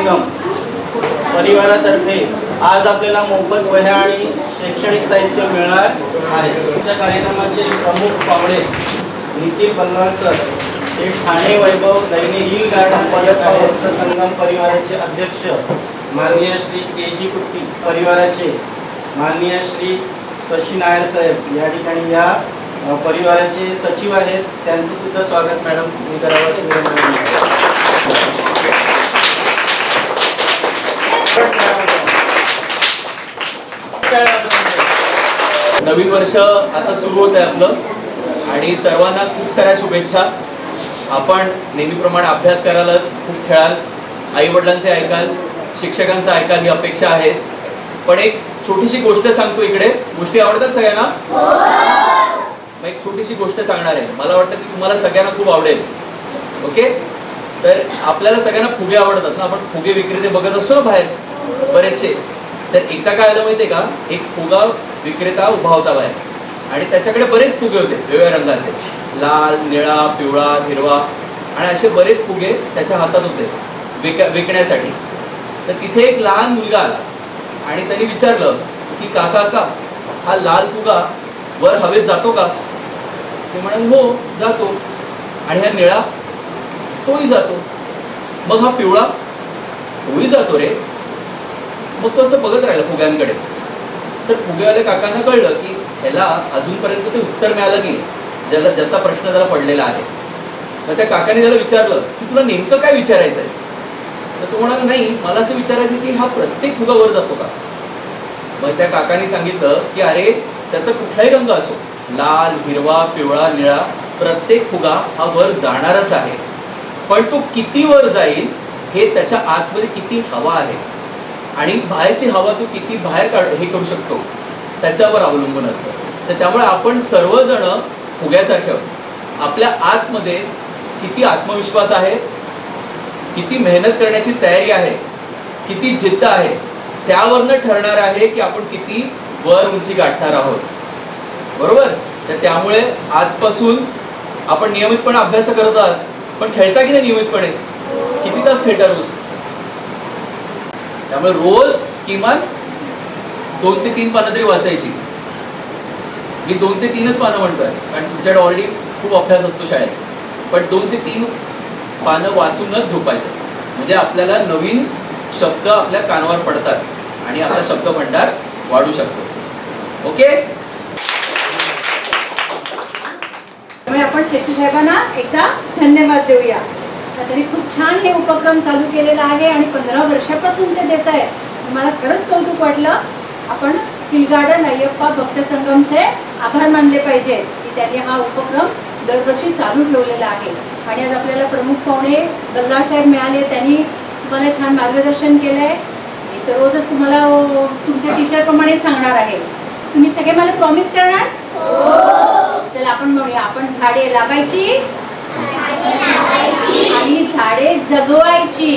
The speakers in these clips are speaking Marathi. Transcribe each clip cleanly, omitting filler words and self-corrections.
संगम परिवारातर्फे आज आपल्याला मोफत वह्या आणि शैक्षणिक साहित्य मिळणार आहे। आमच्या कार्यक्रमाचे प्रमुख पाहुणे निखिल बल्लाळ सर, हे ठाणे वैभव दैनिक हिल गार्डन भक्त संगम परिवाराचे अध्यक्ष माननीय श्री के.जी. कुट्टी परिवाराचे माननीय श्री शशी नायर साहेब या ठिकाणी या परिवाराचे सचिव आहेत, त्यांचं सुद्धा स्वागत मॅडम मी करावं। नवीन वर्ष आता सुरू होत आहे आपलं आणि सर्वांना खूप साऱ्या शुभेच्छा। आपण नेहमीप्रमाणे अभ्यास करालच, खूप खेळाल, आई वडिलांचे ऐकाल, शिक्षकांचं ऐकाल ही अपेक्षा आहेच। पण एक छोटीशी गोष्ट सांगतो इकडे, गोष्टी आवडतात सगळ्यांना? मग एक छोटीशी गोष्ट सांगणार आहे, मला वाटतं की तुम्हाला सगळ्यांना खूप आवडेल। ओके, तर आपल्याला सगळ्यांना फुगे आवडतात ना, आपण फुगे विक्रेते बघत असतो ना बाहेर बरेचसे। तर एकदा काय आलं माहितीये का, एक फुगा विक्रेता उभा होता बाहेर आणि त्याच्याकडे बरेच फुगे होते वेगवेगळ्या रंगाचे, लाल, निळा, पिवळा, हिरवा आणि असे बरेच फुगे त्याच्या हातात होते विकण्यासाठी। तर तिथे एक लहान मुलगा आला आणि त्यांनी विचारलं की काका हा लाल फुगा वर हवेत जातो का? ते म्हणाले हो जातो। आणि हा निळा? तोही जातो। मग हा पिवळा? तोही जातो रे। मग तो असं बघत राहिला फुग्यांकडे। तर फुगेवाल्या काकांना कळलं की ह्याला अजूनपर्यंत ते उत्तर मिळालं नाही ज्याचा प्रश्न त्याला पडलेला आहे। तर त्या काकाने त्याला विचारलं की तुला नेमकं काय विचारायचं आहे? तर तो म्हणाला नाही, मला असं विचारायचं की हा प्रत्येक फुगा वर जातो का? मग त्या काकांनी सांगितलं की अरे त्याचा कुठलाही रंग असो, लाल, हिरवा, पिवळा, निळा, प्रत्येक फुगा हा वर जाणारच आहे। पण तो किती वर जाईल हे त्याच्या आतमध्ये किती हवा आहे आणि बाहेरची हवा तो किती बाहेर हे करू शकतो त्याच्यावर अवलंबून असतं। तर त्यामुळे आपण सर्वजण फुग्यासारखे आहोत। आपल्या आतमध्ये किती आत्मविश्वास आहे, किती मेहनत करण्याची तयारी आहे, किती जिद्द आहे, त्यावरनं ठरणार आहे की आपण किती वर उंची गाठणार आहोत, बरोबर? तर त्यामुळे आजपासून आपण नियमितपणे अभ्यास करत आहात, पण खेळता की नाही नियमितपणे? किती तास खेळता रोज? त्यामुळे रोज किमान 2 ते 3 पानं तरी वाचायची। मी 2 ते 3च पानं म्हणतोय कारण तुमच्याकडे ऑलरेडी खूप अभ्यास असतो शाळेत, पण 2 ते 3 पानं वाचूनच झोपायचं, म्हणजे आपल्याला नवीन शब्द आपल्या कानावर पडतात आणि आपला शब्द भंडार वाढू शकतो। ओके, त्यामुळे आपण शशी साहेबांना एकदा धन्यवाद देऊया। त्यांनी खूप छान हे उपक्रम चालू केलेला आहे आणि 15 वर्षापासून ते देत आहे। मला खरंच कौतुक वाटलं। आपण हिल गार्डन अय्यप्पा भक्त संगमचे आभार मानले पाहिजेत की त्यांनी हा उपक्रम दरवर्षी चालू ठेवलेला आहे। आणि आज आपल्याला प्रमुख पाहुणे बल्लाळ साहेब मिळाले, त्यांनी तुम्हाला छान मार्गदर्शन केलंय। मी तर रोजच तुम्हाला तुमच्या टीचरप्रमाणे सांगणार आहे। तुम्ही सगळे मला प्रॉमिस करणार? चला आपण म्हणूया, आपण झाडे लावायची आणि झाडे जगवायची।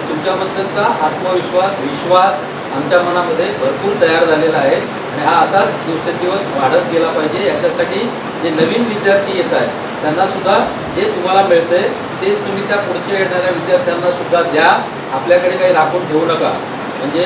तुमच्याबद्दलचा आत्मविश्वास, विश्वास आमच्या मनामध्ये भरपूर तयार झालेला आहे आणि हा असाच दिवसेंदिवस वाढत गेला पाहिजे। याच्यासाठी जे नवीन विद्यार्थी येत आहेत त्यांना सुद्धा जे तुम्हाला मिळते तेच तुम्ही त्या पुढच्या येणाऱ्या विद्यार्थ्यांना सुद्धा द्या। आपल्याकडे काही राखून ठेवू नका। म्हणजे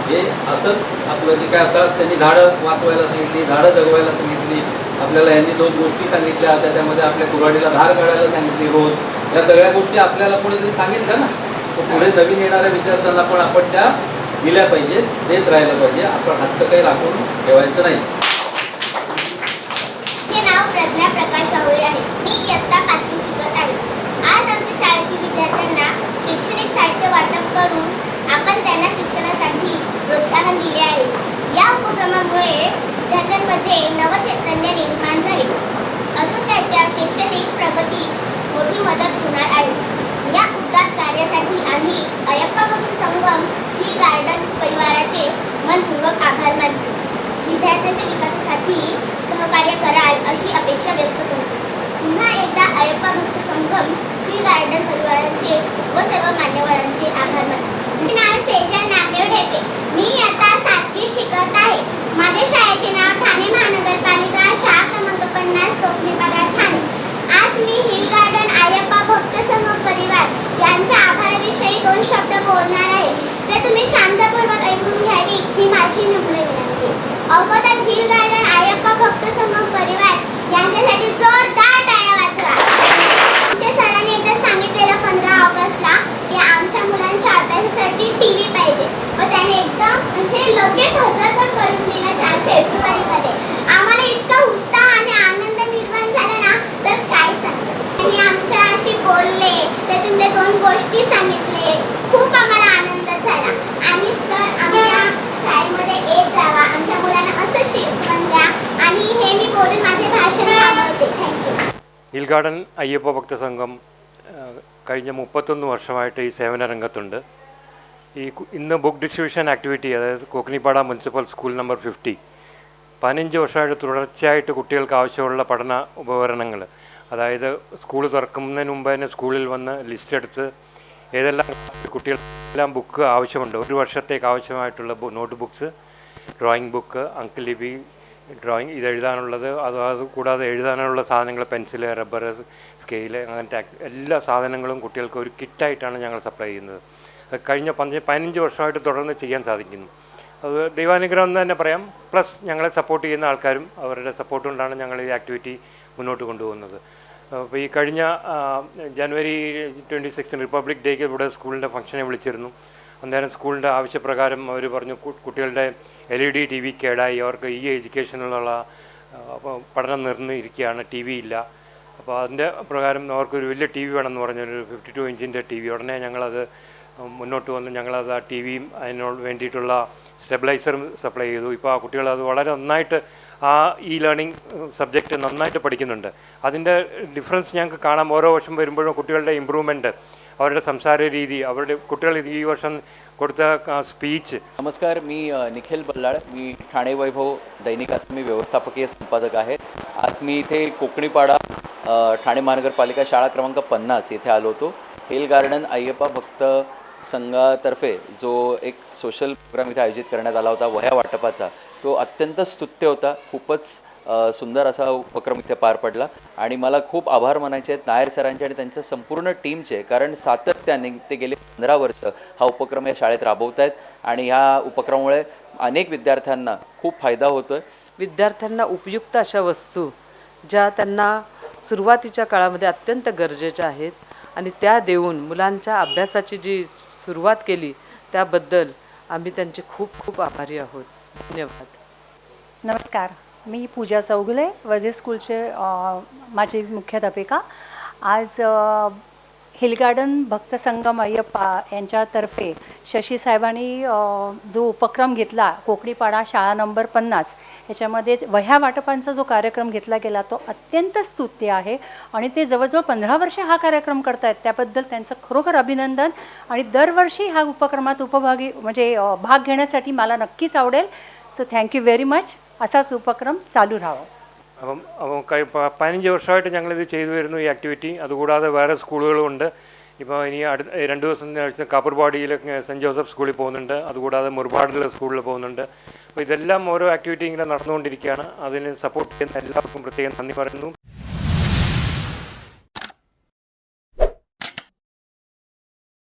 हे असंच आपलं जे काय, आता त्यांनी झाडं वाचवायला सांगितली, झाडं जगवायला सांगितली, आपल्याला यांनी 2 गोष्टी सांगितल्या, त्याच्यामध्ये आपल्या कुऱ्हाडीला धार काढायला सांगितली रोज। या सगळ्या गोष्टी आपल्याला कोणीतरी सांगितल्या ना, तर पुढे नवीन येणाऱ्या विद्यार्थ्यांना पण आपण त्या दिल्या पाहिजे, देत राहिलं पाहिजे। आपण हातचं काही राखून ठेवायचं नाही। माझे नाव प्रज्ञा प्रकाश वावळे आहे। मी इयत्ता 5वी शिकत आहे। आज आमच्या शाळेतील विद्यार्थ्यांना शैक्षणिक साहित्य वाटप करून आपण त्यांना शिक्षणासाठी प्रोत्साहन दिले आहे। या उपक्रमामुळे विद्यार्थ्यांमध्ये नवचैतन्य निर्माण झाले असून त्यांच्या शैक्षणिक प्रगतीस मोठी मदत होणार आहे। या उदात्त कार्यासाठी आम्ही अय्यप्पा भक्त संगम हिल गार्डन परिवाराचे मनपूर्वक आभार मानतो। विद्यार्थ्यांच्या विकासासाठी सहकार्य कराल अशी अपेक्षा व्यक्त करतो। पुन्हा एकदा अय्यप्पा भक्त संगम हिल गार्डन परिवाराचे व सर्व मान्यवरांचे आभार मानतो। नाव सेजल नामदेव ढेपे। मी इयत्ता 7वी शिकत आहे। माझ्या शाळेचे नाव ठाणे महानगरपालिका शाळा क्रमांक 50 कोकणीपाडा ठाणे। आज मी हिल गार्डन अय्यप्पा भक्त संघ परिवार यांच्या आभाराविषयी 2 शब्द बोलणार आहे. ते तुम्ही शांतपूर्वक ऐकून घ्यावी ही माझी नम्र विनंती. अगोदर हिल गार्डन अय्यप्पा भक्त संघ परिवार यांच्यासाठी जोरदार टाळ्या वाजवा. आमच्या सरांनी एकदा सांगितलेलं 15 ऑगस्टला की आमच्या मुलांच्या अभ्यासासाठी टीव्ही पाहिजे व त्याने एकदम म्हणजे लगेच हजर पण करून दिला 4 फेब्रुवारीमध्ये. आम्हाला इतका उत्साह आणि आनंद निर्माण झाला ना तर काय सांगू. त्यांनी आमच्याशी बोलले, त्यातून ते 2 गोष्टी सांगितले. खूप आम्हाला आनंद झाला. आणि सर आमच्या शाळेमध्ये येत जावा, आमच्या मुलांना असं शिकवण द्या. आणि हे मी बोलून माझे भाषण थांबवते. थँक्यू. ഹിൽ ഗാർഡൻ അയ്യപ്പ ഭക്തസംഘം കഴിഞ്ഞ 31 വർഷമായിട്ട് ഈ സേവന രംഗത്തുണ്ട്. ഇന്ന് ബുക്ക് ഡിസ്ട്രിബ്യൂഷൻ ആക്ടിവിറ്റി, അതായത് കോക്കനിപ്പാട മുനിസിപ്പൽ സ്കൂൾ നമ്പർ 50, 15 വർഷമായിട്ട് തുടർച്ചയായിട്ട് കുട്ടികൾക്ക് ആവശ്യമുള്ള പഠന ഉപകരണങ്ങൾ, അതായത് സ്കൂൾ തുറക്കുന്നതിന് മുമ്പ് തന്നെ സ്കൂളിൽ വന്ന് ലിസ്റ്റ് എടുത്ത് ഏതെല്ലാം കുട്ടികൾക്കെല്ലാം ബുക്ക് ആവശ്യമുണ്ട്, 1 വർഷത്തേക്ക് ആവശ്യമായിട്ടുള്ള നോട്ട് ബുക്സ്, ഡ്രോയിങ് ബുക്ക്, അങ്കലിപി, ഡ്രോയിങ് ഇത് എഴുതാനുള്ളത്, അത് കൂടാതെ എഴുതാനുള്ള സാധനങ്ങൾ, പെൻസില്, റബ്ബർ, സ്കെയില്, അങ്ങനത്തെ എല്ലാ സാധനങ്ങളും കുട്ടികൾക്ക് ഒരു കിറ്റായിട്ടാണ് ഞങ്ങൾ സപ്ലൈ ചെയ്യുന്നത്. കഴിഞ്ഞ 15 വർഷമായിട്ട് തുടർന്ന് ചെയ്യാൻ സാധിക്കുന്നു. അത് ദൈവാനുഗ്രഹം എന്ന് തന്നെ പറയാം. പ്ലസ് ഞങ്ങളെ സപ്പോർട്ട് ചെയ്യുന്ന ആൾക്കാരും അവരുടെ സപ്പോർട്ട് കൊണ്ടാണ് ഞങ്ങൾ ഈ ആക്ടിവിറ്റി മുന്നോട്ട് കൊണ്ടുപോകുന്നത്. അപ്പോൾ ഈ കഴിഞ്ഞ ജനുവരി 26 റിപ്പബ്ലിക് ഡേക്ക് ഇവിടെ സ്കൂളിൻ്റെ ഫംഗ്ഷനെ വിളിച്ചിരുന്നു. അന്നേരം സ്കൂളിൻ്റെ ആവശ്യപ്രകാരം അവർ പറഞ്ഞു കുട്ടികളുടെ LED TV കേടായി, അവർക്ക് ഈ എഡ്യൂക്കേഷനിലുള്ള പഠനം നിർന്നിരിക്കുകയാണ്, TV ഇല്ല. അപ്പോൾ അതിൻ്റെ പ്രകാരം അവർക്കൊരു വലിയ TV വേണമെന്ന് പറഞ്ഞൊരു 52 ഇഞ്ചിൻ്റെ TV. ഉടനെ ഞങ്ങളത് മുന്നോട്ട് വന്ന് ഞങ്ങളത് ആ TVയും അതിനോട് വേണ്ടിയിട്ടുള്ള സ്റ്റെബിലൈസറും സപ്ലൈ ചെയ്തു. ഇപ്പോൾ ആ കുട്ടികൾ അത് വളരെ നന്നായിട്ട് ആ ലേണിംഗ് സബ്ജക്റ്റ് നന്നായിട്ട് പഠിക്കുന്നുണ്ട്. അതിൻ്റെ ഡിഫറൻസ് ഞങ്ങൾക്ക് കാണാം. ഓരോ വർഷം വരുമ്പോഴും കുട്ടികളുടെ ഇമ്പ്രൂവ്മെൻറ്റ്, അവരുടെ സംസാര രീതി, അവരുടെ കുട്ടികൾ ഈ വർഷം കൊടുത്ത स्पीच. नमस्कार, मी निखिल बल्लाळ. मी ठाणे वैभव दैनिकाचा मी व्यवस्थापकीय संपादक आहे. आज मी इथे कोकणीपाडा ठाणे महानगरपालिका शाळा क्रमांक 50 येथे आलो होतो. हिल गार्डन अय्यप्पा भक्त संघातर्फे जो एक सोशल प्रोग्राम इथे आयोजित करण्यात आला होता वह्या वाटपाचा, तो अत्यंत स्तुत्य होता. खूपच सुंदर असा उपक्रम इथे पार पडला आणि मला खूप आभार मानायचे आहेत नायर सरांचे आणि त्यांच्या संपूर्ण टीमचे, कारण सातत्याने ते गेले 15 वर्ष हा उपक्रम या शाळेत राबवत आहेत आणि ह्या उपक्रमामुळे अनेक विद्यार्थ्यांना खूप फायदा होतो आहे. विद्यार्थ्यांना उपयुक्त अशा वस्तू ज्या त्यांना सुरुवातीच्या काळामध्ये अत्यंत गरजेच्या आहेत आणि त्या देऊन मुलांच्या अभ्यासाची जी सुरुवात केली त्याबद्दल आम्ही त्यांचे खूप खूप आभारी आहोत. धन्यवाद. नमस्कार, मी पूजा चौगुले, वजे स्कूलचे माझी मुख्याध्यापिका. आज हिल गार्डन भक्त संगम अय्यप्पा यांच्यातर्फे शशी साहेबांनी जो उपक्रम घेतला कोकणीपाडा शाळा नंबर 50 याच्यामध्ये वह्या वाटपांचा जो कार्यक्रम घेतला गेला तो अत्यंत स्तुत्य आहे आणि ते जवळजवळ 15 वर्षे हा कार्यक्रम करतायत. त्याबद्दल त्यांचं खरोखर अभिनंदन. आणि दरवर्षी ह्या उपक्रमात भाग घेण्यासाठी मला नक्कीच आवडेल. So thank you very much. असाच उपक्रम चालू राहावा. അപ്പം 15 വർഷമായിട്ട് ഞങ്ങളിത് ചെയ്തു വരുന്നു ഈ ആക്ടിവിറ്റി. അതുകൂടാതെ വേറെ സ്കൂളുകളുമുണ്ട്. ഇപ്പോൾ ഇനി 2 ദിവസം കാപ്പർവാടിയിൽ സെൻറ്റ് ജോസഫ് സ്കൂളിൽ പോകുന്നുണ്ട്. അതുകൂടാതെ മുർബാഡിലെ സ്കൂളിൽ പോകുന്നുണ്ട്. അപ്പോൾ ഇതെല്ലാം ഓരോ ആക്ടിവിറ്റി ഇങ്ങനെ നടന്നുകൊണ്ടിരിക്കുകയാണ്. അതിന് സപ്പോർട്ട് ചെയ്യുന്ന എല്ലാവർക്കും പ്രത്യേകം നന്ദി പറയുന്നു.